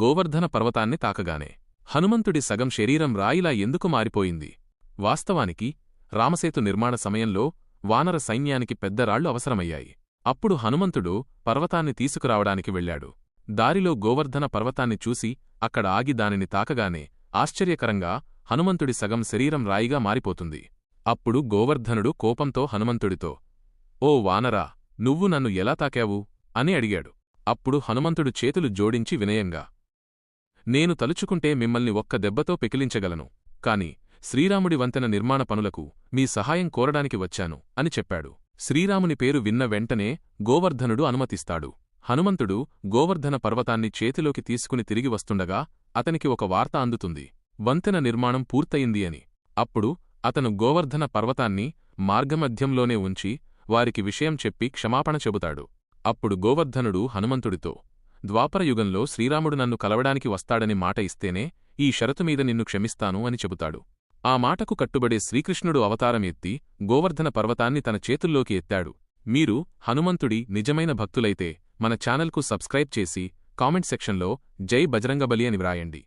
గోవర్ధన పర్వతాన్ని తాకగానే హనుమంతుడి సగం శరీరం రాయిలా ఎందుకు మారిపోయింది? వాస్తవానికి రామసేతు నిర్మాణ సమయంలో వానర సైన్యానికి పెద్ద రాళ్లు అవసరమయ్యాయి. అప్పుడు హనుమంతుడు పర్వతాన్ని తీసుకురావడానికి వెళ్లాడు. దారిలో గోవర్ధన పర్వతాన్ని చూసి అక్కడ ఆగి దానిని తాకగానే ఆశ్చర్యకరంగా హనుమంతుడి సగం శరీరం రాయిగా మారిపోతుంది. అప్పుడు గోవర్ధనుడు కోపంతో హనుమంతుడితో, ఓ వానరా, నువ్వు నన్ను ఎలా తాకావు అని అడిగాడు. అప్పుడు హనుమంతుడు చేతులు జోడించి వినయంగా, నేను తలుచుకుంటే మిమ్మల్ని ఒక్క దెబ్బతో పెకిలించగలను, కాని శ్రీరాముడి వంతెన నిర్మాణ పనులకు మీ సహాయం కోరడానికి వచ్చాను అని చెప్పాడు. శ్రీరాముని పేరు విన్న వెంటనే గోవర్ధనుడు అనుమతిస్తాడు. హనుమంతుడు గోవర్ధన పర్వతాన్ని చేతిలోకి తీసుకుని తిరిగి వస్తుండగా అతనికి ఒక వార్త అందుతుంది, వంతెన నిర్మాణం పూర్తయింది అని. అప్పుడు అతను గోవర్ధన పర్వతాన్ని మార్గమధ్యంలోనే ఉంచి వారికి విషయం చెప్పి క్షమాపణ చెబుతాడు. అప్పుడు గోవర్ధనుడు హనుమంతుడితో, ద్వాపరయుగంలో శ్రీరాముడు నన్ను కలవడానికి వస్తాడని మాట ఇస్తేనే ఈ షరతుమీద నిన్ను క్షమిస్తాను అని చెబుతాడు. ఆ మాటకు కట్టుబడే శ్రీకృష్ణుడు అవతారం ఎత్తి గోవర్ధన పర్వతాన్ని తన చేతుల్లోకి ఎత్తాడు. మీరు హనుమంతుడి నిజమైన భక్తులైతే మన ఛానల్కు సబ్స్క్రైబ్ చేసి కామెంట్ సెక్షన్లో జై బజరంగబలి అని వ్రాయండి.